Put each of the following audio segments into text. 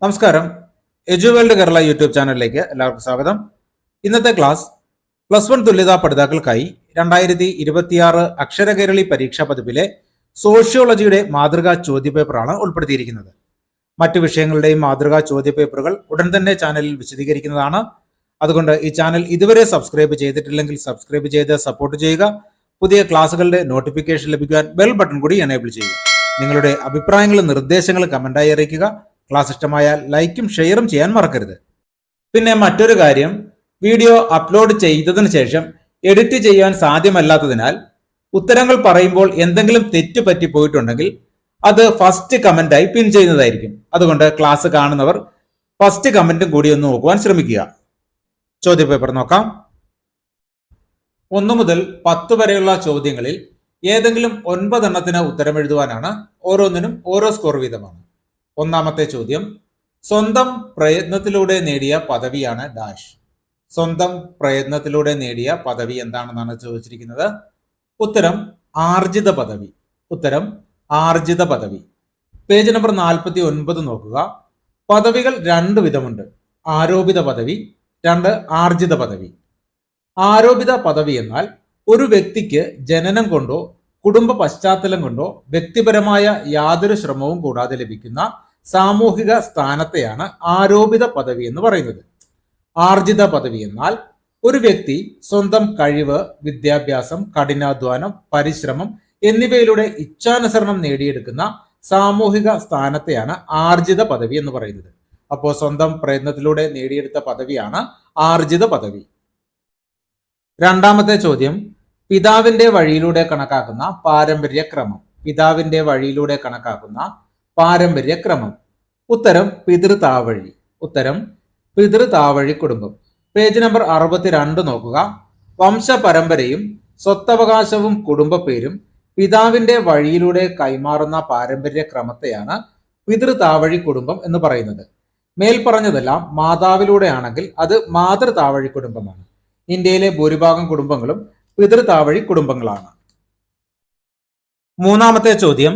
നമസ്കാരം. എജുവേൾഡ് കേരള യൂട്യൂബ് ചാനലിലേക്ക് എല്ലാവർക്കും സ്വാഗതം. ഇന്നത്തെ ക്ലാസ് +1 തുല്യതാ പഠിതാക്കൾക്കായി 2026 അക്ഷരകേരളി പരീക്ഷാ പതിപ്പിലെ സോഷ്യോളജിയുടെ മാതൃകാ ചോദ്യപേപ്പറാണ് ഉൾപ്പെടുത്തിയിരിക്കുന്നത്. മറ്റു വിഷയങ്ങളുടെയും മാതൃകാ ചോദ്യപേപ്പറുകൾ ഉടൻ തന്നെ ചാനലിൽ വിശദീകരിക്കുന്നതാണ്. അതുകൊണ്ട് ഈ ചാനൽ ഇതുവരെ സബ്സ്ക്രൈബ് ചെയ്തിട്ടില്ലെങ്കിൽ സബ്സ്ക്രൈബ് ചെയ്ത് സപ്പോർട്ട് ചെയ്യുക. പുതിയ ക്ലാസ്സുകളുടെ നോട്ടിഫിക്കേഷൻ ലഭിക്കുവാൻ ബെൽ ബട്ടൺ കൂടി എനേബിൾ ചെയ്യുക. നിങ്ങളുടെ അഭിപ്രായങ്ങളും നിർദ്ദേശങ്ങളും കമന്റായി അറിയിക്കുക. ക്ലാസ് ഇഷ്ടമായാൽ ലൈക്കും ഷെയറും ചെയ്യാൻ മറക്കരുത്. പിന്നെ മറ്റൊരു കാര്യം, വീഡിയോ അപ്ലോഡ് ചെയ്തതിനു ശേഷം എഡിറ്റ് ചെയ്യാൻ സാധ്യമല്ലാത്തതിനാൽ ഉത്തരങ്ങൾ പറയുമ്പോൾ എന്തെങ്കിലും തെറ്റ് പറ്റിപ്പോയിട്ടുണ്ടെങ്കിൽ അത് ഫസ്റ്റ് കമന്റായി പിൻ ചെയ്യുന്നതായിരിക്കും. അതുകൊണ്ട് ക്ലാസ് കാണുന്നവർ ഫസ്റ്റ് കമന്റും കൂടി ഒന്ന് നോക്കുവാൻ ശ്രമിക്കുക. ചോദ്യപേപ്പർ നോക്കാം. 1 മുതൽ 10 വരെയുള്ള ചോദ്യങ്ങളിൽ ഏതെങ്കിലും 9 എണ്ണത്തിന് ഉത്തരം എഴുതുവാനാണ്. ഓരോന്നിനും ഓരോ സ്കോർ വീതമാണ്. ഒന്നാമത്തെ ചോദ്യം, സ്വന്തം പ്രയത്നത്തിലൂടെ നേടിയ പദവിയാണ് ഡാഷ്. സ്വന്തം പ്രയത്നത്തിലൂടെ നേടിയ പദവി എന്താണെന്നാണ് ചോദിച്ചിരിക്കുന്നത്. ഉത്തരം ആർജിത പദവി. ഉത്തരം ആർജിത പദവി. പേജ് നമ്പർ 49 നോക്കുക. പദവികൾ 2 വിധമുണ്ട്: ആരോപിത പദവി, 2 ആർജിത പദവി. ആരോപിത പദവി എന്നാൽ ഒരു വ്യക്തിക്ക് ജനനം കൊണ്ടോ കുടുംബ പശ്ചാത്തലം കൊണ്ടോ വ്യക്തിപരമായ യാതൊരു ശ്രമവും കൂടാതെ ലഭിക്കുന്ന സാമൂഹിക സ്ഥാനത്തെയാണ് ആരോപിത പദവി എന്ന് പറയുന്നത്. ആർജിത പദവി എന്നാൽ ഒരു വ്യക്തി സ്വന്തം കഴിവ്, വിദ്യാഭ്യാസം, കഠിനാധ്വാനം, പരിശ്രമം എന്നിവയിലൂടെ ഇച്ഛാനുസരണം നേടിയെടുക്കുന്ന സാമൂഹിക സ്ഥാനത്തെയാണ് ആർജിത പദവി എന്ന് പറയുന്നത്. അപ്പോൾ സ്വന്തം പ്രയത്നത്തിലൂടെ നേടിയെടുത്ത പദവിയാണ് ആർജിത പദവി. രണ്ടാമത്തെ ചോദ്യം, പിതാവിന്റെ വഴിയിലൂടെ കണക്കാക്കുന്ന പാരമ്പര്യക്രമം. പിതാവിന്റെ വഴിയിലൂടെ കണക്കാക്കുന്ന പാരമ്പര്യക്രമം. ഉത്തരം പിതൃതാവഴി. ഉത്തരം പിതൃതാവഴി കുടുംബം. പേജ് നമ്പർ 62 നോക്കുക. വംശപരമ്പരയും സ്വത്തവകാശവും കുടുംബ പേരും പിതാവിന്റെ വഴിയിലൂടെ കൈമാറുന്ന പാരമ്പര്യക്രമത്തെയാണ് പിതൃതാവഴി കുടുംബം എന്ന് പറയുന്നത്. മേൽപ്പറഞ്ഞതെല്ലാം മാതാവിലൂടെ ആണെങ്കിൽ അത് മാതൃതാവഴി കുടുംബമാണ്. ഇന്ത്യയിലെ ഭൂരിഭാഗം കുടുംബങ്ങളും പിതൃതാവഴി കുടുംബങ്ങളാണ്. മൂന്നാമത്തെ ചോദ്യം,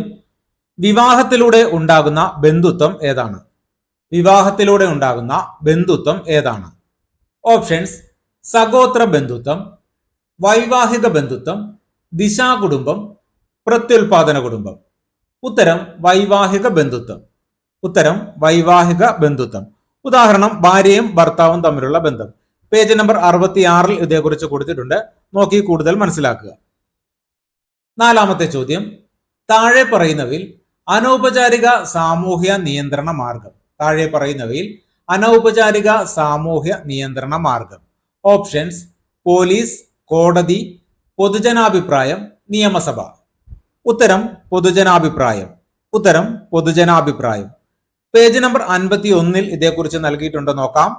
വിവാഹത്തിലൂടെ ഉണ്ടാകുന്ന ബന്ധുത്വം ഏതാണ്? വിവാഹത്തിലൂടെ ഉണ്ടാകുന്ന ബന്ധുത്വം ഏതാണ്? ഓപ്ഷൻസ്: സഗോത്ര ബന്ധുത്വം, വൈവാഹിക ബന്ധുത്വം, ദിശാകുടുംബം, പ്രത്യുൽപാദന കുടുംബം. ഉത്തരം വൈവാഹിക ബന്ധുത്വം. ഉത്തരം വൈവാഹിക ബന്ധുത്വം. ഉദാഹരണം: ഭാര്യയും ഭർത്താവും തമ്മിലുള്ള ബന്ധം. പേജ് നമ്പർ 66 ഇതേക്കുറിച്ച് കൊടുത്തിട്ടുണ്ട്. നോക്കി കൂടുതൽ മനസ്സിലാക്കുക. നാലാമത്തെ ചോദ്യം, താഴെ പറയുന്നവയിൽ അനൗപചാരിക സാമൂഹ്യ നിയന്ത്രണ മാർഗം. താഴെ പറയുന്നവയിൽ അനൗപചാരിക സാമൂഹ്യ നിയന്ത്രണ മാർഗം. ഓപ്ഷൻസ്: പോലീസ്, കോടതി, പൊതുജനാഭിപ്രായം, നിയമസഭ. ഉത്തരം പൊതുജനാഭിപ്രായം. ഉത്തരം പൊതുജനാഭിപ്രായം. പേജ് നമ്പർ 51 ഇതേക്കുറിച്ച് നൽകിയിട്ടുണ്ട്, നോക്കാം.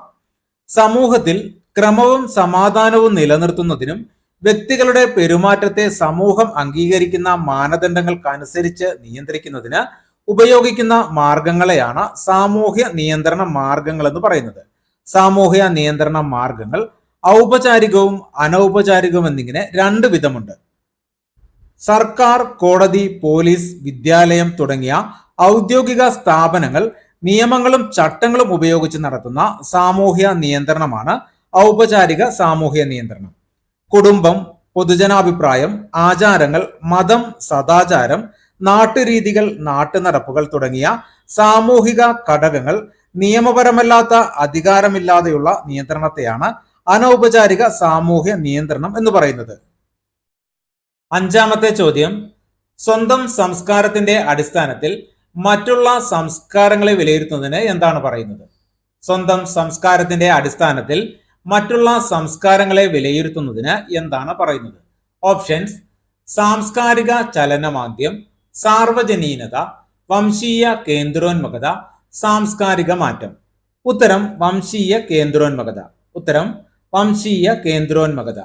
സമൂഹത്തിൽ ക്രമവും സമാധാനവും നിലനിർത്തുന്നതിനും വ്യക്തികളുടെ പെരുമാറ്റത്തെ സമൂഹം അംഗീകരിക്കുന്ന മാനദണ്ഡങ്ങൾക്കനുസരിച്ച് നിയന്ത്രിക്കുന്നതിന് ഉപയോഗിക്കുന്ന മാർഗങ്ങളെയാണ് സാമൂഹ്യ നിയന്ത്രണ മാർഗങ്ങൾ എന്ന് പറയുന്നത്. സാമൂഹ്യ നിയന്ത്രണ മാർഗങ്ങൾ ഔപചാരികവും അനൗപചാരികവും എന്നിങ്ങനെ 2 വിധമുണ്ട്. സർക്കാർ, കോടതി, പോലീസ്, വിദ്യാലയം തുടങ്ങിയ ഔദ്യോഗിക സ്ഥാപനങ്ങൾ നിയമങ്ങളും ചട്ടങ്ങളും ഉപയോഗിച്ച് നടത്തുന്ന സാമൂഹ്യ നിയന്ത്രണമാണ് ഔപചാരിക സാമൂഹ്യ നിയന്ത്രണം. കുടുംബം, പൊതുജനാഭിപ്രായം, ആചാരങ്ങൾ, മതം, സദാചാരം, നാട്ടുരീതികൾ, നാട്ടുനടപ്പുകൾ തുടങ്ങിയ സാമൂഹിക ഘടകങ്ങൾ നിയമപരമല്ലാത്ത അധികാരമില്ലാതെയുള്ള നിയന്ത്രണത്തെയാണ് അനൗപചാരിക സാമൂഹ്യ നിയന്ത്രണം എന്ന് പറയുന്നത്. അഞ്ചാമത്തെ ചോദ്യം, സ്വന്തം സംസ്കാരത്തിന്റെ അടിസ്ഥാനത്തിൽ മറ്റുള്ള സംസ്കാരങ്ങളെ വിലയിരുത്തുന്നതിന് എന്താണ് പറയുന്നത്? സ്വന്തം സംസ്കാരത്തിന്റെ അടിസ്ഥാനത്തിൽ മറ്റുള്ള സംസ്കാരങ്ങളെ വിലയിരുത്തുന്നതിന് എന്താണ് പറയുന്നത്? ഓപ്ഷൻസ്: സാംസ്കാരിക ചലനമാന്ദ്യം, സാർവജനീനത, വംശീയ കേന്ദ്രോന്മുഖത, സാംസ്കാരിക മാറ്റം. ഉത്തരം വംശീയ കേന്ദ്രോന്മുഖത. ഉത്തരം വംശീയ കേന്ദ്രോന്മുഖത.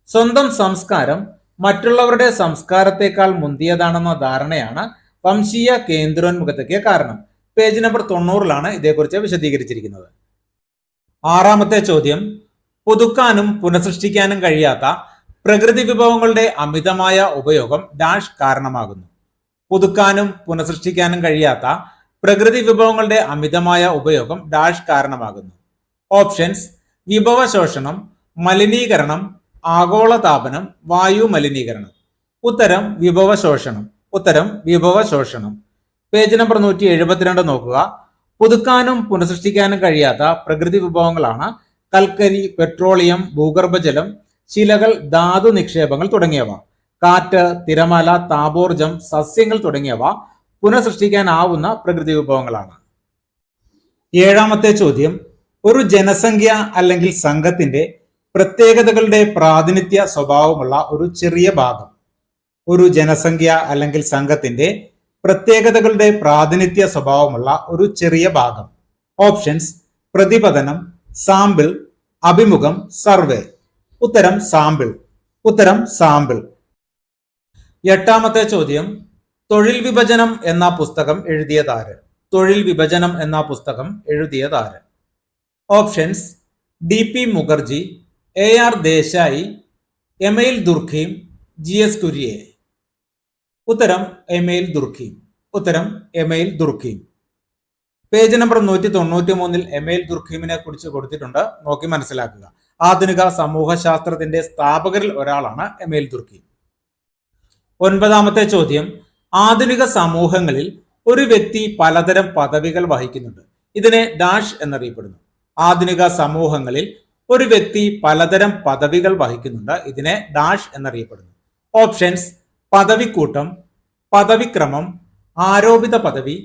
സ്വന്തം സംസ്കാരം മറ്റുള്ളവരുടെ സംസ്കാരത്തെക്കാൾ മുന്തിയതാണെന്ന ധാരണയാണ് വംശീയ കേന്ദ്രോന്മുഖതയ്ക്ക് കാരണം. പേജ് നമ്പർ 90 ഇതേക്കുറിച്ച് വിശദീകരിച്ചിരിക്കുന്നത്. ആറാമത്തെ ചോദ്യം, പുതുക്കാനും പുനഃസൃഷ്ടിക്കാനും കഴിയാത്ത പ്രകൃതി വിഭവങ്ങളുടെ അമിതമായ ഉപയോഗം ഡാഷ് കാരണമാകുന്നു. പുതുക്കാനും പുനഃസൃഷ്ടിക്കാനും കഴിയാത്ത പ്രകൃതി വിഭവങ്ങളുടെ അമിതമായ ഉപയോഗം ഡാഷ് കാരണമാകുന്നു. ഓപ്ഷൻസ്: വിഭവശോഷണം, മലിനീകരണം, ആഗോളതാപനം, വായു മലിനീകരണം. ഉത്തരം വിഭവശോഷണം. ഉത്തരം വിഭവശോഷണം. പേജ് നമ്പർ 172 നോക്കുക. പുതുക്കാനും പുനഃസൃഷ്ടിക്കാനും കഴിയാത്ത പ്രകൃതി വിഭവങ്ങളാണ് കൽക്കരി, പെട്രോളിയം, ഭൂഗർഭജലം, ശിലകൾ, ധാതു നിക്ഷേപങ്ങൾ തുടങ്ങിയവ. കാറ്റ്, തിരമാല, താപോർജം, സസ്യങ്ങൾ തുടങ്ങിയവ പുനഃസൃഷ്ടിക്കാനാവുന്ന പ്രകൃതി വിഭവങ്ങളാണ്. ഏഴാമത്തെ ചോദ്യം: ഒരു ജനസംഖ്യ അല്ലെങ്കിൽ സംഘത്തിന്റെ പ്രത്യേകതകളുടെ പ്രാതിനിധ്യ സ്വഭാവമുള്ള ഒരു ചെറിയ ഭാഗം. ഒരു ജനസംഖ്യ അല്ലെങ്കിൽ സംഘത്തിന്റെ പ്രത്യേകതകളുടെ പ്രാതിനിധ്യ സ്വഭാവമുള്ള ഒരു ചെറിയ ഭാഗം. ഓപ്ഷൻസ്: പ്രതിപതനം, സാമ്പിൾ, അഭിമുഖം, സർവേ. ഉത്തരം സാമ്പിൾ. ഉത്തരം സാമ്പിൾ. എട്ടാമത്തെ ചോദ്യം: തൊഴിൽ വിഭജനം എന്ന പുസ്തകം എഴുതിയതാര്? തൊഴിൽ വിഭജനം എന്ന പുസ്തകം എഴുതിയതാര്? Options: DP Mukherjee, AR Desai, Emile Durkheim, GS Kurien. ഉത്തരം എമൈൽ ദുർഖീം. ഉത്തരം എമൈൽ ദുർഖീം. പേജ് നമ്പർ 193 എമൈൽ ദുർഖീമിനെ കുറിച്ച് കൊടുത്തിട്ടുണ്ട്, നോക്കി മനസ്സിലാക്കുക. ആധുനിക സമൂഹശാസ്ത്രത്തിന്റെ സ്ഥാപകരിൽ ഒരാളാണ് എമൈൽ ദുർഖീം. ഒൻപതാമത്തെ ചോദ്യം: ആധുനിക സമൂഹങ്ങളിൽ ഒരു വ്യക്തി പലതരം പദവികൾ വഹിക്കുന്നുണ്ട്. ഇതിനെ ഡാഷ് എന്നറിയപ്പെടുന്നു. ആധുനിക സമൂഹങ്ങളിൽ ഒരു വ്യക്തി പലതരം പദവികൾ വഹിക്കുന്നുണ്ട്. ഇതിനെ ഡാഷ് എന്നറിയപ്പെടുന്നു. ഓപ്ഷൻസ്: പദവിക്കൂട്ടം, പദവിക്രമം, ആരോപിത പദവി,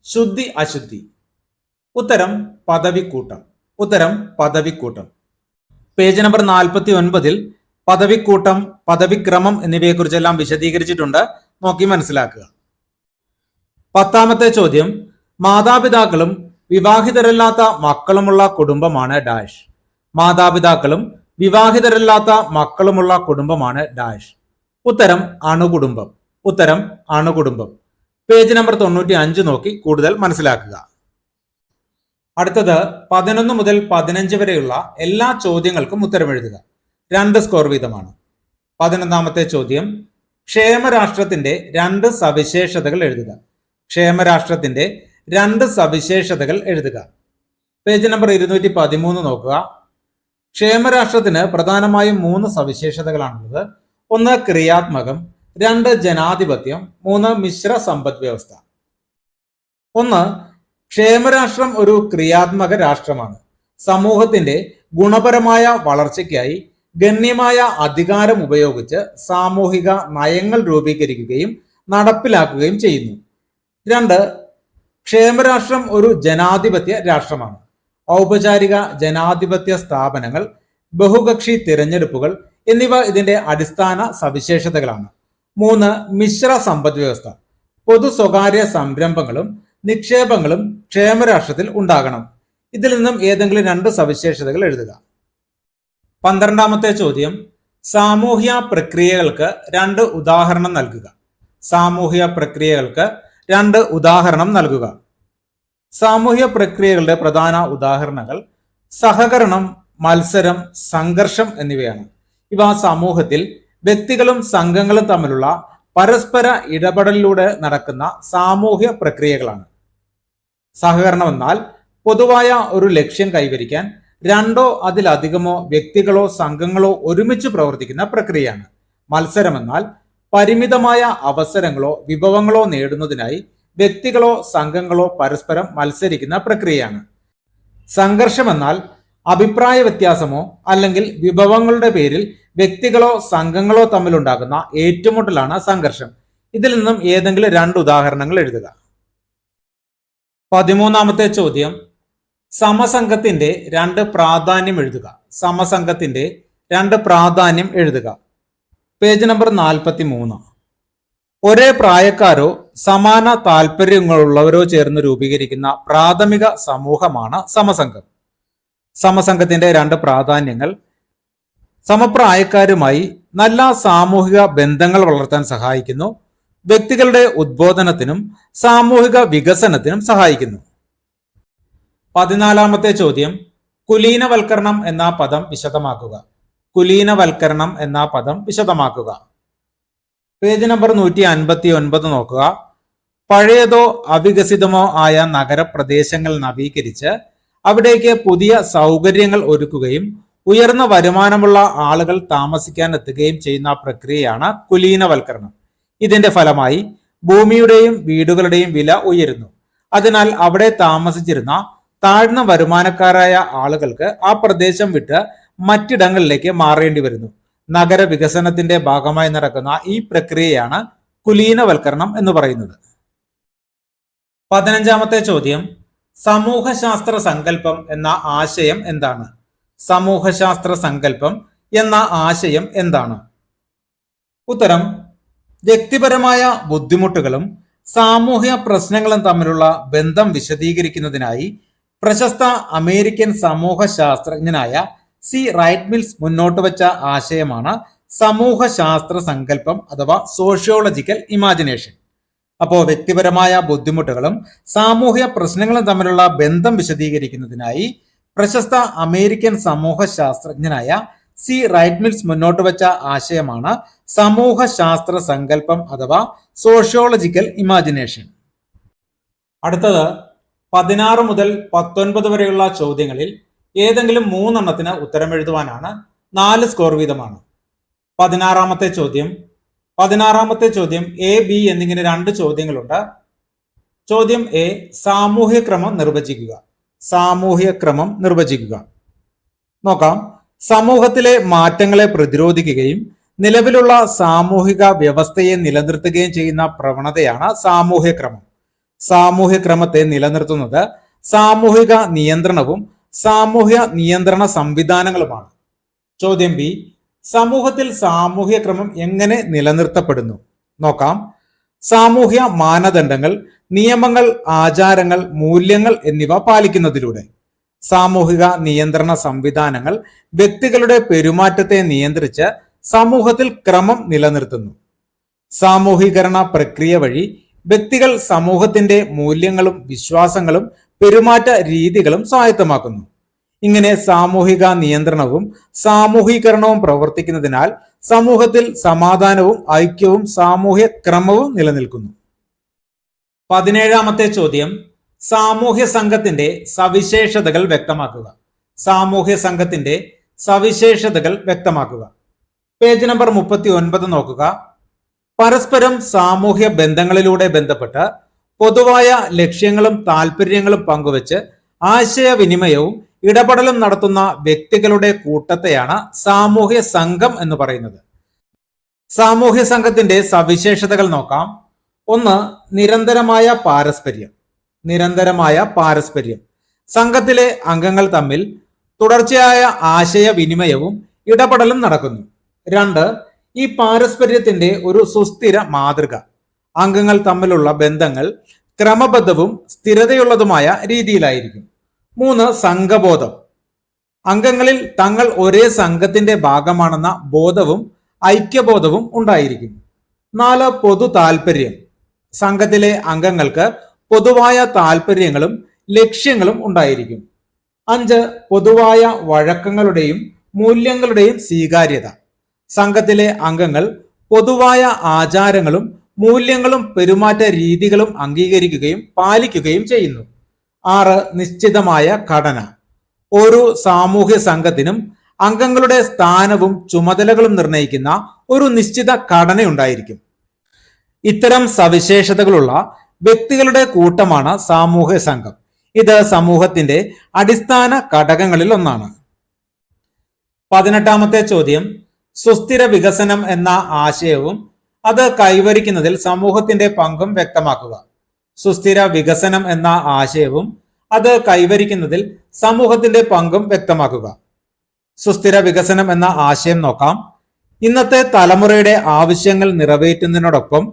ശുദ്ധി അശുദ്ധി. ഉത്തരം പദവിക്കൂട്ടം. ഉത്തരം പദവിക്കൂട്ടം. പേജ് നമ്പർ 49 പദവിക്കൂട്ടം, പദവിക്രമം എന്നിവയെക്കുറിച്ചെല്ലാം വിശദീകരിച്ചിട്ടുണ്ട്, നോക്കി മനസ്സിലാക്കുക. പത്താമത്തെ ചോദ്യം: മാതാപിതാക്കളും വിവാഹിതരല്ലാത്ത മക്കളുമുള്ള കുടുംബമാണ് ഡാഷ്. മാതാപിതാക്കളും വിവാഹിതരല്ലാത്ത മക്കളുമുള്ള കുടുംബമാണ് ഡാഷ്. ഉത്തരം അണുകുടുംബം. ഉത്തരം അണുകുടുംബം. പേജ് നമ്പർ 95 നോക്കി കൂടുതൽ മനസ്സിലാക്കുക. അടുത്തത് 11 മുതൽ 15 വരെയുള്ള എല്ലാ ചോദ്യങ്ങൾക്കും ഉത്തരം എഴുതുക. 2 സ്കോർ വീതമാണ്. 11ാമത്തെ ചോദ്യം: ക്ഷേമരാഷ്ട്രത്തിന്റെ 2 സവിശേഷതകൾ എഴുതുക. ക്ഷേമരാഷ്ട്രത്തിന്റെ 2 സവിശേഷതകൾ എഴുതുക. പേജ് നമ്പർ 213 നോക്കുക. ക്ഷേമരാഷ്ട്രത്തിന് പ്രധാനമായും 3 സവിശേഷതകളാണുള്ളത്. 1 ക്രിയാത്മകം, 2 ജനാധിപത്യം, 3 മിശ്ര സമ്പദ് വ്യവസ്ഥ. 1. ക്ഷേമരാഷ്ട്രം ഒരു ക്രിയാത്മക രാഷ്ട്രമാണ്. സമൂഹത്തിന്റെ ഗുണപരമായ വളർച്ചയ്ക്കായി ഗണ്യമായ അധികാരം ഉപയോഗിച്ച് സാമൂഹിക നയങ്ങൾ രൂപീകരിക്കുകയും നടപ്പിലാക്കുകയും ചെയ്യുന്നു. 2. ക്ഷേമരാഷ്ട്രം ഒരു ജനാധിപത്യ രാഷ്ട്രമാണ്. ഔപചാരിക ജനാധിപത്യ സ്ഥാപനങ്ങൾ, ബഹുകക്ഷി തിരഞ്ഞെടുപ്പുകൾ എന്നിവ ഇതിന്റെ അടിസ്ഥാന സവിശേഷതകളാണ്. 3. മിശ്ര സമ്പദ് വ്യവസ്ഥ. പൊതു സ്വകാര്യ സംരംഭങ്ങളും നിക്ഷേപങ്ങളും ക്ഷേമരാഷ്ട്രത്തിൽ ഉണ്ടാകണം. ഇതിൽ നിന്നും ഏതെങ്കിലും 2 സവിശേഷതകൾ എഴുതുക. 12ാമത്തെ ചോദ്യം: സാമൂഹ്യ പ്രക്രിയകൾക്ക് 2 ഉദാഹരണം നൽകുക. സാമൂഹ്യ പ്രക്രിയകൾക്ക് 2 ഉദാഹരണം നൽകുക. സാമൂഹ്യ പ്രക്രിയകളുടെ പ്രധാന ഉദാഹരണങ്ങൾ സഹകരണം, മത്സരം, സംഘർഷം എന്നിവയാണ്. ഇവ സമൂഹത്തിൽ വ്യക്തികളും സംഘങ്ങളും തമ്മിലുള്ള പരസ്പര ഇടപെടലിലൂടെ നടക്കുന്ന സാമൂഹ്യ പ്രക്രിയകളാണ്. സഹകരണം എന്നാൽ പൊതുവായ ഒരു ലക്ഷ്യം കൈവരിക്കാൻ 2 അതിലധികമോ വ്യക്തികളോ സംഘങ്ങളോ ഒരുമിച്ച് പ്രവർത്തിക്കുന്ന പ്രക്രിയയാണ്. മത്സരം എന്നാൽ പരിമിതമായ അവസരങ്ങളോ വിഭവങ്ങളോ നേടുന്നതിനായി വ്യക്തികളോ സംഘങ്ങളോ പരസ്പരം മത്സരിക്കുന്ന പ്രക്രിയയാണ്. സംഘർഷം എന്നാൽ അഭിപ്രായ വ്യത്യാസമോ അല്ലെങ്കിൽ വിഭവങ്ങളുടെ പേരിൽ വ്യക്തികളോ സംഘങ്ങളോ തമ്മിലുണ്ടാകുന്ന ഏറ്റുമുട്ടലാണ് സംഘർഷം. ഇതിൽ നിന്നും ഏതെങ്കിലും 2 ഉദാഹരണങ്ങൾ എഴുതുക. 13ാമത്തെ ചോദ്യം: സമസംഘത്തിന്റെ 2 പ്രാധാന്യം എഴുതുക. സമസംഘത്തിന്റെ 2 പ്രാധാന്യം എഴുതുക. Page number 43. ഒരേ പ്രായക്കാരോ സമാന താല്പര്യങ്ങളുള്ളവരോ ചേർന്ന് രൂപീകരിക്കുന്ന പ്രാഥമിക സമൂഹമാണ് സമസംഘം. സമസംഘത്തിന്റെ 2 പ്രാധാന്യങ്ങൾ: സമപ്രായക്കാരുമായി നല്ല സാമൂഹിക ബന്ധങ്ങൾ വളർത്താൻ സഹായിക്കുന്നു, വ്യക്തികളുടെ ഉദ്ബോധനത്തിനും സാമൂഹിക വികസനത്തിനും സഹായിക്കുന്നു. 14ാമത്തെ ചോദ്യം: കുലീനവൽക്കരണം എന്ന പദം വിശദമാക്കുക. കുലീനവൽക്കരണം എന്ന പദം വിശദമാക്കുക. പേജ് നമ്പർ 159 നോക്കുക. പഴയതോ അവികസിതമോ ആയ നഗരപ്രദേശങ്ങൾ നവീകരിച്ച് അവിടേക്ക് പുതിയ സൗകര്യങ്ങൾ ഒരുക്കുകയും ഉയർന്ന വരുമാനമുള്ള ആളുകൾ താമസിക്കാൻ എത്തുകയും ചെയ്യുന്ന പ്രക്രിയയാണ് കുലീനവൽക്കരണം. ഇതിന്റെ ഫലമായി ഭൂമിയുടെയും വീടുകളുടെയും വില ഉയരുന്നു. അതിനാൽ അവിടെ താമസിച്ചിരുന്ന താഴ്ന്ന വരുമാനക്കാരായ ആളുകൾക്ക് ആ പ്രദേശം വിട്ട് മറ്റിടങ്ങളിലേക്ക് മാറേണ്ടി വരുന്നു. നഗരവികസനത്തിന്റെ ഭാഗമായി നടക്കുന്ന ഈ പ്രക്രിയയാണ് കുലീനവൽക്കരണം എന്ന് പറയുന്നത്. 15ാമത്തെ ചോദ്യം, സമൂഹശാസ്ത്ര സങ്കല്പം എന്ന ആശയം എന്താണ്? സമൂഹശാസ്ത്ര സങ്കല്പം എന്ന ആശയം എന്താണ്? ഉത്തരം, വ്യക്തിപരമായ ബുദ്ധിമുട്ടുകളും സാമൂഹ്യ പ്രശ്നങ്ങളും തമ്മിലുള്ള ബന്ധം വിശദീകരിക്കുന്നതിനായി പ്രശസ്ത അമേരിക്കൻ സമൂഹശാസ്ത്രജ്ഞനായ സി റൈറ്റ് മിൽസ് മുന്നോട്ട് വെച്ച ആശയമാണ് സമൂഹശാസ്ത്ര സങ്കല്പം അഥവാ സോഷ്യോളജിക്കൽ ഇമാജിനേഷൻ. അപ്പോൾ വ്യക്തിപരമായ ബുദ്ധിമുട്ടുകളും സാമൂഹ്യ പ്രശ്നങ്ങളും തമ്മിലുള്ള ബന്ധം വിശദീകരിക്കുന്നതിനായി പ്രശസ്ത അമേരിക്കൻ സമൂഹശാസ്ത്രജ്ഞനായ സി റൈറ്റ് മിൽസ് മുന്നോട്ട് വെച്ച ആശയമാണ് സമൂഹശാസ്ത്ര സങ്കല്പം അഥവാ സോഷ്യോളജിക്കൽ ഇമാജിനേഷൻ. അടുത്തത് 16 മുതൽ 19 വരെയുള്ള ചോദ്യങ്ങളിൽ ഏതെങ്കിലും 3 എണ്ണത്തിന് ഉത്തരം എഴുതുവാനാണ്. 4 സ്കോർ വീതമാണ്. 16ാമത്തെ ചോദ്യം എ ബി എന്നിങ്ങനെ 2 ചോദ്യങ്ങളുണ്ട്. ചോദ്യം എ, സാമൂഹ്യക്രമം നിർവചിക്കുക. സാമൂഹ്യക്രമം നിർവചിക്കുക. നോക്കാം. സമൂഹത്തിലെ മാറ്റങ്ങളെ പ്രതിരോധിക്കുകയും നിലവിലുള്ള സാമൂഹിക വ്യവസ്ഥയെ നിലനിർത്തുകയും ചെയ്യുന്ന പ്രവണതയാണ് സാമൂഹ്യക്രമം. സാമൂഹ്യക്രമത്തെ നിലനിർത്തുന്നത് സാമൂഹിക നിയന്ത്രണവും സാമൂഹ്യ നിയന്ത്രണ സംവിധാനങ്ങളുമാണ്. ചോദ്യം ബി, സമൂഹത്തിൽ സാമൂഹ്യക്രമം എങ്ങനെ നിലനിർത്തപ്പെടുന്നു? നോക്കാം. സാമൂഹ്യ മാനദണ്ഡങ്ങൾ, നിയമങ്ങൾ, ആചാരങ്ങൾ, മൂല്യങ്ങൾ എന്നിവ പാലിക്കുന്നതിലൂടെ. സാമൂഹിക നിയന്ത്രണ സംവിധാനങ്ങൾ വ്യക്തികളുടെ പെരുമാറ്റത്തെ നിയന്ത്രിച്ച് സമൂഹത്തിൽ ക്രമം നിലനിർത്തുന്നു. സാമൂഹീകരണ പ്രക്രിയ വഴി വ്യക്തികൾ സമൂഹത്തിന്റെ മൂല്യങ്ങളും വിശ്വാസങ്ങളും പെരുമാറ്റ രീതികളും സ്വായത്തമാക്കുന്നു. ഇങ്ങനെ സാമൂഹിക നിയന്ത്രണവും സാമൂഹീകരണവും പ്രവർത്തിക്കുന്നതിനാൽ സമൂഹത്തിൽ സമാധാനവും ഐക്യവും സാമൂഹ്യ ക്രമവും നിലനിൽക്കുന്നു. 17ാമത്തെ ചോദ്യം, സാമൂഹ്യ സംഘത്തിന്റെ സവിശേഷതകൾ വ്യക്തമാക്കുക. സാമൂഹ്യ സംഘത്തിന്റെ സവിശേഷതകൾ വ്യക്തമാക്കുക. പേജ് നമ്പർ 39 നോക്കുക. പരസ്പരം സാമൂഹ്യ ബന്ധങ്ങളിലൂടെ ബന്ധപ്പെട്ട് പൊതുവായ ലക്ഷ്യങ്ങളും താല്പര്യങ്ങളും പങ്കുവച്ച് ആശയവിനിമയവും ഇടപെടലും നടത്തുന്ന വ്യക്തികളുടെ കൂട്ടത്തെയാണ് സാമൂഹ്യ സംഘം എന്ന് പറയുന്നത്. സാമൂഹ്യ സംഘത്തിന്റെ സവിശേഷതകൾ നോക്കാം. 1, നിരന്തരമായ പാരസ്പര്യം. നിരന്തരമായ പാരസ്പര്യം. സംഘത്തിലെ അംഗങ്ങൾ തമ്മിൽ തുടർച്ചയായ ആശയവിനിമയവും ഇടപെടലും നടക്കുന്നു. 2, ഈ പാരസ്പര്യത്തിന്റെ ഒരു സുസ്ഥിര മാതൃക. അംഗങ്ങൾ തമ്മിലുള്ള ബന്ധങ്ങൾ ക്രമബദ്ധവും സ്ഥിരതയുള്ളതുമായ രീതിയിലായിരിക്കും. 3, സംഘബോധം. അംഗങ്ങളിൽ തങ്ങൾ ഒരേ സംഘത്തിന്റെ ഭാഗമാണെന്ന ബോധവും ഐക്യബോധവും ഉണ്ടായിരിക്കും. 4, പൊതു താല്പര്യം. സംഘത്തിലെ അംഗങ്ങൾക്ക് പൊതുവായ താല്പര്യങ്ങളും ലക്ഷ്യങ്ങളും ഉണ്ടായിരിക്കും. 5, പൊതുവായ വഴക്കങ്ങളുടെയും മൂല്യങ്ങളുടെയും സ്വീകാര്യത. സംഘത്തിലെ അംഗങ്ങൾ പൊതുവായ ആചാരങ്ങളും മൂല്യങ്ങളും പെരുമാറ്റ രീതികളും അംഗീകരിക്കുകയും പാലിക്കുകയും ചെയ്യുന്നു. 6, നിശ്ചിതമായ ഘടന. ഓരോ സാമൂഹ്യ സംഘത്തിനും അംഗങ്ങളുടെ സ്ഥാനവും ചുമതലകളും നിർണ്ണയിക്കുന്ന ഒരു നിശ്ചിത ഘടനയുണ്ടായിരിക്കും. ഇത്തരം സവിശേഷതകളുള്ള വ്യക്തികളുടെ കൂട്ടമാണ് സാമൂഹ്യ സംഘം. ഇത് സമൂഹത്തിന്റെ അടിസ്ഥാന ഘടകങ്ങളിൽ ഒന്നാണ്. 18ാമത്തെ ചോദ്യം, സുസ്ഥിര വികസനം എന്ന ആശയവും അത് കൈവരിക്കുന്നതിൽ സമൂഹത്തിന്റെ പങ്കും വ്യക്തമാക്കുക. സുസ്ഥിര വികസനം എന്ന ആശയവും അത് കൈവരിക്കുന്നതിൽ സമൂഹത്തിന്റെ പങ്കും വ്യക്തമാക്കുക. സുസ്ഥിര വികസനം എന്ന ആശയം നോക്കാം. ഇന്നത്തെ തലമുറയുടെ ആവശ്യങ്ങൾ നിറവേറ്റുന്നതിനോടൊപ്പം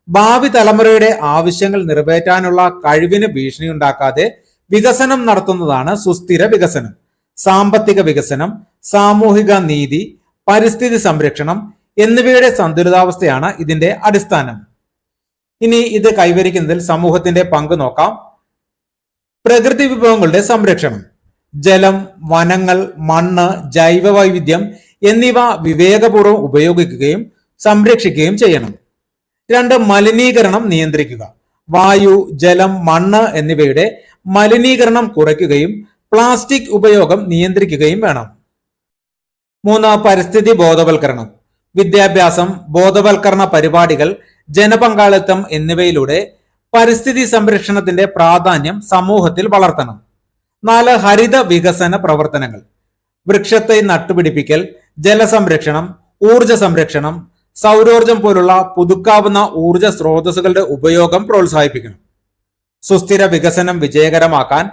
ഭാവി തലമുറയുടെ ആവശ്യങ്ങൾ നിറവേറ്റാനുള്ള കഴിവിന് ഭീഷണിയുണ്ടാക്കാതെ വികസനം നടത്തുന്നതാണ് സുസ്ഥിര വികസനം. സാമ്പത്തിക വികസനം, സാമൂഹിക നീതി, പരിസ്ഥിതി സംരക്ഷണം എന്നിവയുടെ സന്തുലിതാവസ്ഥയാണ് ഇതിന്റെ അടിസ്ഥാനം. ഇനി ഇത് കൈവരിക്കുന്നതിൽ സമൂഹത്തിന്റെ പങ്ക് നോക്കാം. പ്രകൃതി വിഭവങ്ങളുടെ സംരക്ഷണം. ജലം, വനങ്ങൾ, മണ്ണ്, ജൈവ വൈവിധ്യം എന്നിവ വിവേകപൂർവ്വം ഉപയോഗിക്കുകയും സംരക്ഷിക്കുകയും ചെയ്യണം. 2, മലിനീകരണം നിയന്ത്രിക്കുക. വായു, ജലം, മണ്ണ് എന്നിവയുടെ മലിനീകരണം കുറയ്ക്കുകയും പ്ലാസ്റ്റിക് ഉപയോഗം നിയന്ത്രിക്കുകയും വേണം. 3. പരിസ്ഥിതി ബോധവൽക്കരണം. വിദ്യാഭ്യാസം, ബോധവൽക്കരണ പരിപാടികൾ, ജനപങ്കാളിത്തം എന്നിവയിലൂടെ പരിസ്ഥിതി സംരക്ഷണത്തിന്റെ പ്രാധാന്യം സമൂഹത്തിൽ വളർത്തണം. 4. ഹരിത വികസന പ്രവർത്തനങ്ങൾ. വൃക്ഷത്തൈ നട്ടുപിടിപ്പിക്കൽ, ജലസംരക്ഷണം, ഊർജ സംരക്ഷണം, സൗരോർജം പോലുള്ള പുതുക്കാവുന്ന ഊർജ സ്രോതസ്സുകളുടെ ഉപയോഗം പ്രോത്സാഹിപ്പിക്കണം. സുസ്ഥിര വികസനം വിജയകരമാക്കാൻ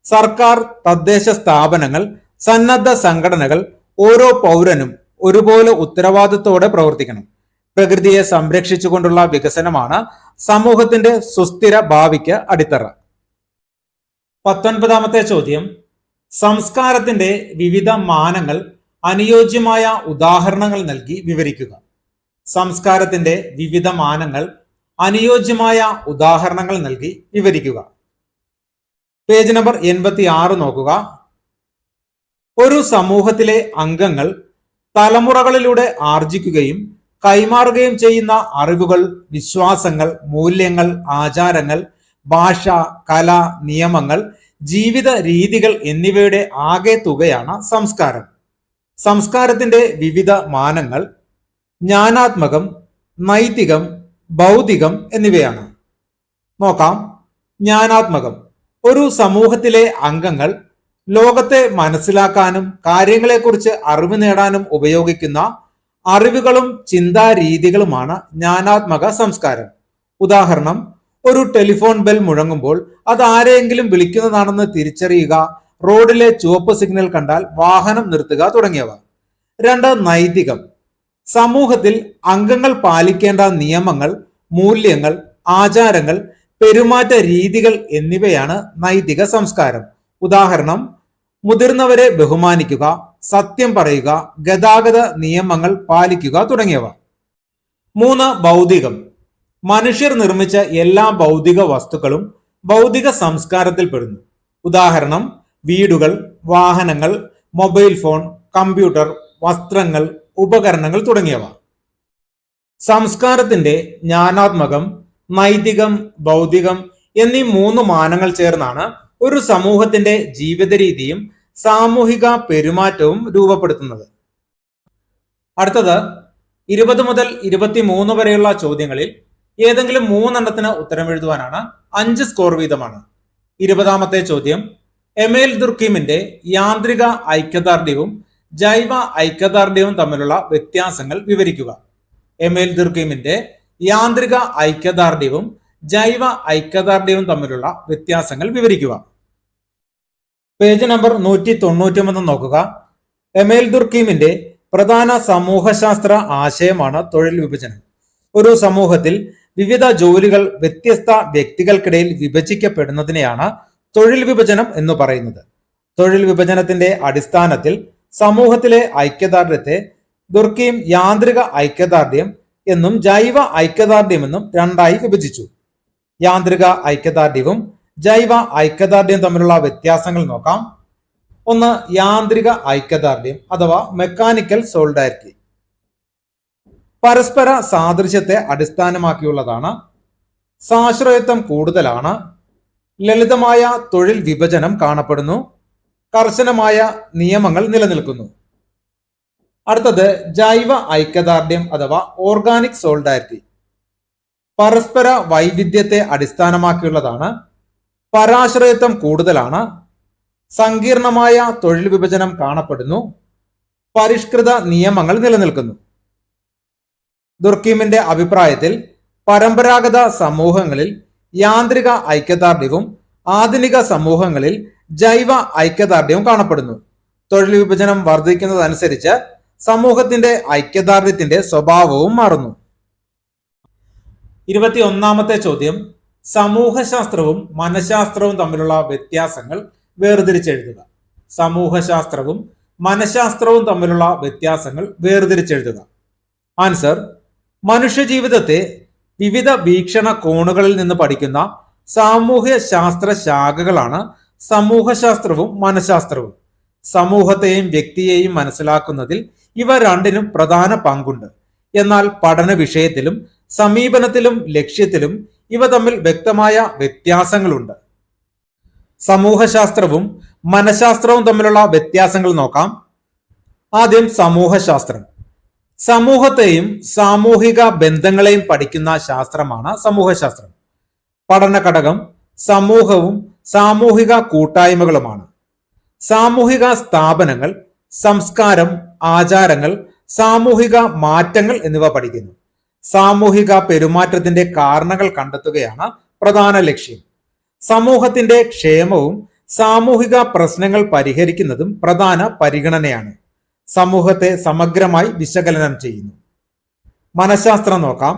സർക്കാർ, തദ്ദേശ സ്ഥാപനങ്ങൾ, സന്നദ്ധ സംഘടനകൾ, ഓരോ പൗരനും ഒരുപോലെ ഉത്തരവാദിത്തോടെ പ്രവർത്തിക്കണം. പ്രകൃതിയെ സംരക്ഷിച്ചുകൊണ്ടുള്ള വികസനമാണ് സമൂഹത്തിന്റെ സുസ്ഥിര ഭാവിക്ക് അടിത്തറ. 19ാമത്തെ ചോദ്യം, സംസ്കാരത്തിന്റെ വിവിധ മാനങ്ങൾ അനുയോജ്യമായ ഉദാഹരണങ്ങൾ നൽകി വിവരിക്കുക. സംസ്കാരത്തിന്റെ വിവിധ മാനങ്ങൾ അനുയോജ്യമായ ഉദാഹരണങ്ങൾ നൽകി വിവരിക്കുക. പേജ് നമ്പർ 86 നോക്കുക. ഒരു സമൂഹത്തിലെ അംഗങ്ങൾ തലമുറകളിലൂടെ ആർജിക്കുകയും കൈമാറുകയും ചെയ്യുന്ന അറിവുകൾ, വിശ്വാസങ്ങൾ, മൂല്യങ്ങൾ, ആചാരങ്ങൾ, ഭാഷ, കല, നിയമങ്ങൾ, ജീവിത രീതികൾ എന്നിവയുടെ ആകെ തുകയാണ് സംസ്കാരം. സംസ്കാരത്തിന്റെ വിവിധ മാനങ്ങൾ ജ്ഞാനാത്മകം, നൈതികം, ഭൗതികം എന്നിവയാണ്. നോക്കാം. ജ്ഞാനാത്മകം. ഒരു സമൂഹത്തിലെ അംഗങ്ങൾ ലോകത്തെ മനസ്സിലാക്കാനും കാര്യങ്ങളെക്കുറിച്ച് അറിവ് നേടാനും ഉപയോഗിക്കുന്ന അറിവുകളും ചിന്താരീതികളുമാണ് ജ്ഞാനാത്മക സംസ്കാരം. ഉദാഹരണം, ഒരു ടെലിഫോൺ ബെൽ മുഴങ്ങുമ്പോൾ അത് ആരെയെങ്കിലും വിളിക്കുന്നതാണെന്ന് തിരിച്ചറിയുക, റോഡിലെ ചുവപ്പ് സിഗ്നൽ കണ്ടാൽ വാഹനം നിർത്തുക തുടങ്ങിയവ. 2. നൈതികം. സമൂഹത്തിൽ അംഗങ്ങൾ പാലിക്കേണ്ട നിയമങ്ങൾ, മൂല്യങ്ങൾ, ആചാരങ്ങൾ, പെരുമാറ്റ രീതികൾ എന്നിവയാണ് നൈതിക സംസ്കാരം. ഉദാഹരണം, മുതിർന്നവരെ ബഹുമാനിക്കുക, സത്യം പറയുക, ഗതാഗത നിയമങ്ങൾ പാലിക്കുക തുടങ്ങിയവ. 3. ഭൗതികം. മനുഷ്യർ നിർമ്മിച്ച എല്ലാ ഭൗതിക വസ്തുക്കളും ഭൗതിക സംസ്കാരത്തിൽ പെടുന്നു. ഉദാഹരണം, വീടുകൾ, വാഹനങ്ങൾ, മൊബൈൽ ഫോൺ, കമ്പ്യൂട്ടർ, വസ്ത്രങ്ങൾ, ഉപകരണങ്ങൾ തുടങ്ങിയവ. സംസ്കാരത്തിന്റെ ജ്ഞാനാത്മകം, നൈതികം, ഭൗതികം എന്നീ 3 മാനങ്ങൾ ചേർന്നാണ് ഒരു സമൂഹത്തിന്റെ ജീവിത രീതിയും സാമൂഹിക പെരുമാറ്റവും രൂപപ്പെടുത്തുന്നത്. അടുത്തത് 20 മുതൽ 23 വരെയുള്ള ചോദ്യങ്ങളിൽ ഏതെങ്കിലും 3 എണ്ണത്തിന് ഉത്തരം എഴുതുവാനാണ്. 5 സ്കോർ വീതമാണ്. 20ാമത്തെ ചോദ്യം, എമേൽ ദുർക്കീമിന്റെ യാന്ത്രിക ഐക്യദാർഢ്യവും ജൈവ ഐക്യദാർഢ്യവും തമ്മിലുള്ള വ്യത്യാസങ്ങൾ വിവരിക്കുക. എമേൽ ദുർക്കീമിന്റെ യാന്ത്രിക ഐക്യദാർഢ്യവും ജൈവ ഐക്യദാർഢ്യവും തമ്മിലുള്ള വ്യത്യാസങ്ങൾ വിവരിക്കുക. പേജ് നമ്പർ 193 നോക്കുക. എമേൽ ദുർക്കീമിന്റെ പ്രധാന സമൂഹശാസ്ത്ര ആശയമാണ് തൊഴിൽ വിഭജനം. ഒരു സമൂഹത്തിൽ വിവിധ ജോലികൾ വ്യത്യസ്ത വ്യക്തികൾക്കിടയിൽ വിഭജിക്കപ്പെടുന്നതിനെയാണ് തൊഴിൽ വിഭജനം എന്ന് പറയുന്നത്. തൊഴിൽ വിഭജനത്തിന്റെ അടിസ്ഥാനത്തിൽ സമൂഹത്തിലെ ഐക്യദാർഢ്യത്തെ ദുർക്കീം യാന്ത്രിക ഐക്യദാർഢ്യം എന്നും ജൈവ ഐക്യദാർഢ്യമെന്നും 2ആയി വിഭജിച്ചു. യാന്ത്രിക ഐക്യദാർഢ്യവും ജൈവ ഐക്യദാർഢ്യം തമ്മിലുള്ള വ്യത്യാസങ്ങൾ നോക്കാം. 1. യാന്ത്രിക ഐക്യദാർഢ്യം അഥവാ മെക്കാനിക്കൽ സോളിഡാരിറ്റി. പരസ്പര സാദൃശ്യത്തെ അടിസ്ഥാനമാക്കിയുള്ളതാണ്. സാശ്രയത്വം കൂടുതലാണ്. ലളിതമായ തൊഴിൽ വിഭജനം കാണപ്പെടുന്നു. കർശനമായ നിയമങ്ങൾ നിലനിൽക്കുന്നു. അടുത്തത് ജൈവ ഐക്യദാർഢ്യം അഥവാ ഓർഗാനിക് സോളിഡാരിറ്റി. പരസ്പര വൈവിധ്യത്തെ അടിസ്ഥാനമാക്കിയുള്ളതാണ്. പരാശ്രയത്വം കൂടുതലാണ്. സങ്കീർണമായ തൊഴിൽ വിഭജനം കാണപ്പെടുന്നു. പരിഷ്കൃത നിയമങ്ങൾ നിലനിൽക്കുന്നു. ദുർക്കീമിന്റെ അഭിപ്രായത്തിൽ പരമ്പരാഗത സമൂഹങ്ങളിൽ യാന്ത്രിക ഐക്യദാർഢ്യവും ആധുനിക സമൂഹങ്ങളിൽ ജൈവ ഐക്യദാർഢ്യവും കാണപ്പെടുന്നു. തൊഴിൽ വിഭജനം വർദ്ധിക്കുന്നതനുസരിച്ച് സമൂഹത്തിന്റെ ഐക്യദാർഢ്യത്തിന്റെ സ്വഭാവവും മാറുന്നു. 21ാമത്തെ ചോദ്യം, സമൂഹശാസ്ത്രവും മനഃശാസ്ത്രവും തമ്മിലുള്ള വ്യത്യാസങ്ങൾ വേർതിരിച്ചെഴുതുക. സമൂഹശാസ്ത്രവും മനഃശാസ്ത്രവും തമ്മിലുള്ള വ്യത്യാസങ്ങൾ വേർതിരിച്ചെഴുതുക. ആൻസർ, മനുഷ്യജീവിതത്തെ വിവിധ വീക്ഷണ കോണുകളിൽ നിന്ന് പഠിക്കുന്ന സാമൂഹ്യ ശാസ്ത്ര ശാഖകളാണ് സമൂഹശാസ്ത്രവും മനഃശാസ്ത്രവും. സമൂഹത്തെയും വ്യക്തിയെയും മനസ്സിലാക്കുന്നതിൽ ഇവ രണ്ടിനും പ്രധാന പങ്കുണ്ട്. എന്നാൽ പഠന വിഷയത്തിലും സമീപനത്തിലും ലക്ഷ്യത്തിലും ഇവ തമ്മിൽ വ്യക്തമായ വ്യത്യാസങ്ങളുണ്ട്. സമൂഹശാസ്ത്രവും മനഃശാസ്ത്രവും തമ്മിലുള്ള വ്യത്യാസങ്ങൾ നോക്കാം. ആദ്യം സമൂഹശാസ്ത്രം. സമൂഹത്തെയും സാമൂഹിക ബന്ധങ്ങളെയും പഠിക്കുന്ന ശാസ്ത്രമാണ് സമൂഹശാസ്ത്രം. പഠന ഘടകം സമൂഹവും സാമൂഹിക കൂട്ടായ്മകളുമാണ്. സാമൂഹിക സ്ഥാപനങ്ങൾ, സംസ്കാരം, ആചാരങ്ങൾ, സാമൂഹിക മാറ്റങ്ങൾ എന്നിവ പഠിക്കുന്നു. സാമൂഹിക പെരുമാറ്റത്തിന്റെ കാരണങ്ങൾ കണ്ടെത്തുകയാണ് പ്രധാന ലക്ഷ്യം. സമൂഹത്തിന്റെ ക്ഷേമവും സാമൂഹിക പ്രശ്നങ്ങൾ പരിഹരിക്കുന്നതും പ്രധാന പരിഗണനയാണ്. സമൂഹത്തെ സമഗ്രമായി വിശകലനം ചെയ്യുന്നു. മനഃശാസ്ത്രം നോക്കാം.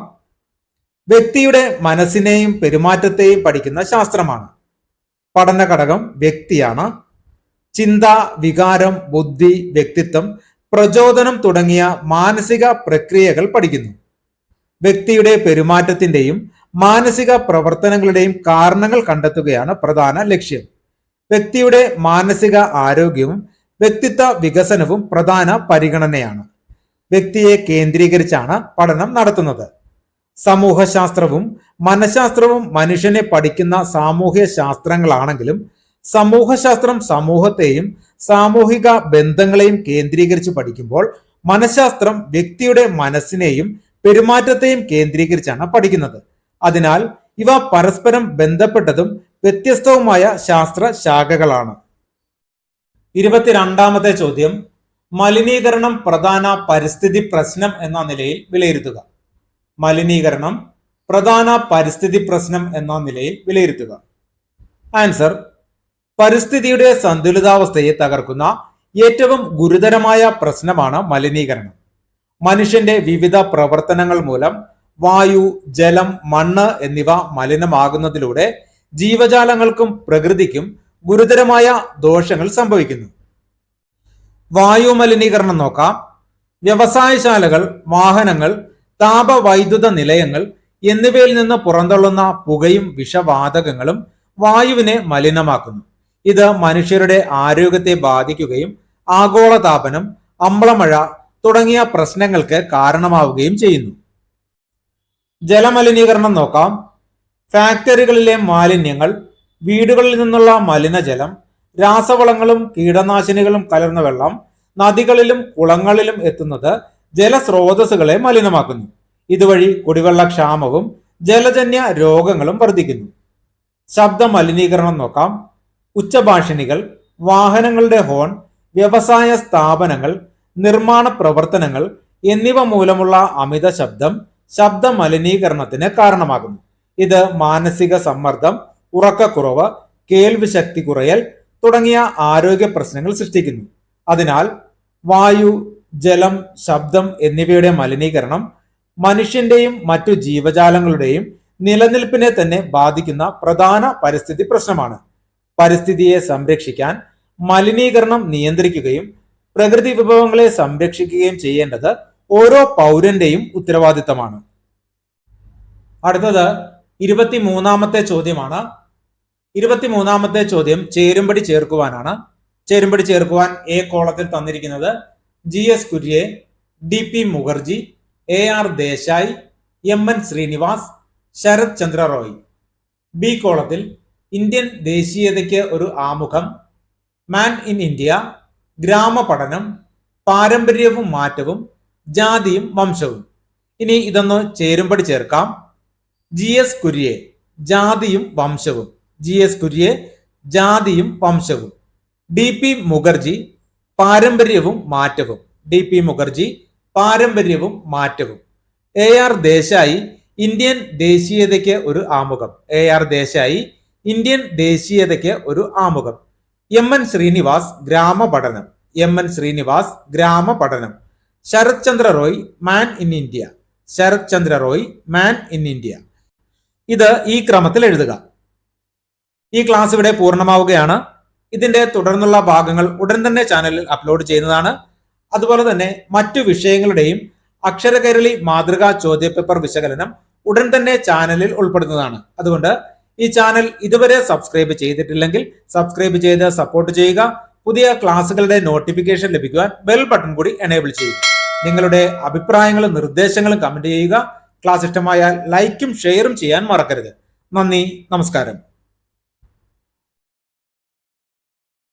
വ്യക്തിയുടെ മനസ്സിനെയും പെരുമാറ്റത്തെയും പഠിക്കുന്ന ശാസ്ത്രമാണ്. പഠന ഘടകം വ്യക്തിയാണ്. ചിന്ത, വികാരം, ബുദ്ധി, വ്യക്തിത്വം, പ്രചോദനം തുടങ്ങിയ മാനസിക പ്രക്രിയകൾ പഠിക്കുന്നു. വ്യക്തിയുടെ പെരുമാറ്റത്തിന്റെയും മാനസിക പ്രവർത്തനങ്ങളുടെയും കാരണങ്ങൾ കണ്ടെത്തുകയാണ് പ്രധാന ലക്ഷ്യം. വ്യക്തിയുടെ മാനസിക ആരോഗ്യവും വ്യക്തിത്വ വികസനവും പ്രധാന പരിഗണനയാണ്. വ്യക്തിയെ കേന്ദ്രീകരിച്ചാണ് പഠനം നടത്തുന്നത്. സമൂഹശാസ്ത്രവും മനഃശാസ്ത്രവും മനുഷ്യനെ പഠിക്കുന്ന സാമൂഹ്യ ശാസ്ത്രങ്ങളാണെങ്കിലും സമൂഹശാസ്ത്രം സമൂഹത്തെയും സാമൂഹിക ബന്ധങ്ങളെയും കേന്ദ്രീകരിച്ച് പഠിക്കുമ്പോൾ മനഃശാസ്ത്രം വ്യക്തിയുടെ മനസ്സിനെയും പെരുമാറ്റത്തെയും കേന്ദ്രീകരിച്ചാണ് പഠിക്കുന്നത്. അതിനാൽ ഇവ പരസ്പരം ബന്ധപ്പെട്ടതും വ്യത്യസ്തവുമായ ശാസ്ത്ര ശാഖകളാണ്. 22ാമത്തെ ചോദ്യം, മലിനീകരണം പ്രധാന പരിസ്ഥിതി പ്രശ്നം എന്ന നിലയിൽ വിലയിരുത്തുക. മലിനീകരണം പ്രധാന പരിസ്ഥിതി പ്രശ്നം എന്ന നിലയിൽ വിലയിരുത്തുക. ആൻസർ: പരിസ്ഥിതിയുടെ സന്തുലിതാവസ്ഥയെ തകർക്കുന്ന ഏറ്റവും ഗുരുതരമായ പ്രശ്നമാണ് മലിനീകരണം. മനുഷ്യന്റെ വിവിധ പ്രവർത്തനങ്ങൾ മൂലം വായു, ജലം, മണ്ണ് എന്നിവ മലിനമാകുന്നതിലൂടെ ജീവജാലങ്ങൾക്കും പ്രകൃതിക്കും ഗുരുതരമായ ദോഷങ്ങൾ സംഭവിക്കുന്നു. വായു മലിനീകരണം നോക്കാം. വ്യവസായശാലകൾ, വാഹനങ്ങൾ, താപവൈദ്യുത നിലയങ്ങൾ എന്നിവയിൽ നിന്ന് പുറന്തള്ളുന്ന പുകയും വിഷവാതകങ്ങളും വായുവിനെ മലിനമാക്കുന്നു. ഇത് മനുഷ്യരുടെ ആരോഗ്യത്തെ ബാധിക്കുകയും ആഗോളതാപനം, അമ്ലമഴ തുടങ്ങിയ പ്രശ്നങ്ങൾക്ക് കാരണമാവുകയും ചെയ്യുന്നു. ജലമലിനീകരണം നോക്കാം. ഫാക്ടറികളിലെ മാലിന്യങ്ങൾ, വീടുകളിൽ നിന്നുള്ള മലിനജലം, രാസവളങ്ങളും കീടനാശിനികളും കലർന്ന വെള്ളം നദികളിലും കുളങ്ങളിലും എത്തുന്നത് ജലസ്രോതസ്സുകളെ മലിനമാക്കുന്നു. ഇതുവഴി കുടിവെള്ളക്ഷാമവും ജലജന്യ രോഗങ്ങളും വർദ്ധിക്കുന്നു. ശബ്ദ മലിനീകരണം നോക്കാം. ഉച്ചഭാഷിണികൾ, വാഹനങ്ങളുടെ ഹോൺ, വ്യവസായ സ്ഥാപനങ്ങൾ, നിർമ്മാണ പ്രവർത്തനങ്ങൾ എന്നിവ മൂലമുള്ള അമിത ശബ്ദം ശബ്ദ മലിനീകരണത്തിന് കാരണമാകുന്നു. ഇത് മാനസിക സമ്മർദ്ദം, ഉറക്കക്കുറവ്, കേൾവി ശക്തി കുറയൽ തുടങ്ങിയ ആരോഗ്യ പ്രശ്നങ്ങൾ സൃഷ്ടിക്കുന്നു. അതിനാൽ വായു, ജലം, ശബ്ദം എന്നിവയുടെ മലിനീകരണം മനുഷ്യന്റെയും മറ്റു ജീവജാലങ്ങളുടെയും നിലനിൽപ്പിനെ തന്നെ ബാധിക്കുന്ന പ്രധാന പരിസ്ഥിതി പ്രശ്നമാണ്. പരിസ്ഥിതിയെ സംരക്ഷിക്കാൻ മലിനീകരണം നിയന്ത്രിക്കുകയും പ്രകൃതി വിഭവങ്ങളെ സംരക്ഷിക്കുകയും ചെയ്യേണ്ടത് ഓരോ പൗരന്റെയും ഉത്തരവാദിത്തമാണ്. അടുത്തത് 23ാമത്തെ ചോദ്യമാണ്. 23ാമത്തെ ചോദ്യം ചേരുംപടി ചേർക്കുവാനാണ്. ചേരുംപടി ചേർക്കുവാൻ എ കോളത്തിൽ തന്നിരിക്കുന്നത് GS Kurien, DP Mukherjee, AR Desai, MN Srinivas, Sarat Chandra Roy. B കോളത്തിൽ ഇന്ത്യൻ ദേശീയതയ്ക്ക് ഒരു ആമുഖം, മാൻ ഇൻ ഇന്ത്യ, ഗ്രാമപഠനം, പാരമ്പര്യവും മാറ്റവും, ജാതിയും വംശവും. ഇനി ഇതൊന്ന് ചേരുംപടി ചേർക്കാം. GS കുര്യൻ, ജാതിയും വംശവും. GS കുര്യൻ, ജാതിയും വംശവും. DP മുഖർജി, പാരമ്പര്യവും മാറ്റവും. DP മുഖർജി, പാരമ്പര്യവും മാറ്റവും. AR ദേശായി, ഇന്ത്യൻ ദേശീയതയ്ക്ക് ഒരു ആമുഖം. AR ദേശായി, ഇന്ത്യൻ ദേശീയതയ്ക്ക് ഒരു ആമുഖം. MN ശ്രീനിവാസ്, ഗ്രാമപഠനം. MN ശ്രീനിവാസ്, ഗ്രാമപഠനം. Sarat Chandra Roy, man in India. Sarat Chandra Roy, man in India. ഇത് ഈ ക്രമത്തിൽ എഴുതുക. ഈ ക്ലാസ് ഇവിടെ പൂർണ്ണമാവുകയാണ്. ഇതിന്റെ തുടർന്നുള്ള ഭാഗങ്ങൾ ഉടൻ തന്നെ ചാനലിൽ അപ്ലോഡ് ചെയ്യുന്നതാണ്. അതുപോലെ തന്നെ മറ്റു വിഷയങ്ങളുടെയും അക്ഷരകൈരളി മാതൃകാ ചോദ്യപേപ്പർ വിശകലനം ഉടൻ തന്നെ ചാനലിൽ ഉൾപ്പെടുന്നതാണ്. അതുകൊണ്ട് ഈ ചാനൽ ഇതുവരെ സബ്സ്ക്രൈബ് ചെയ്തിട്ടില്ലെങ്കിൽ സബ്സ്ക്രൈബ് ചെയ്ത് സപ്പോർട്ട് ചെയ്യുക. പുതിയ ക്ലാസ്സുകളുടെ നോട്ടിഫിക്കേഷൻ ലഭിക്കുവാൻ ബെൽ ബട്ടൺ കൂടി എനേബിൾ ചെയ്യുക. നിങ്ങളുടെ അഭിപ്രായങ്ങളും നിർദ്ദേശങ്ങളും കമന്റ് ചെയ്യുക. ക്ലാസ് ഇഷ്ടമായാൽ ലൈക്കും ഷെയറും ചെയ്യാൻ മറക്കരുത്. നന്ദി, നമസ്കാരം.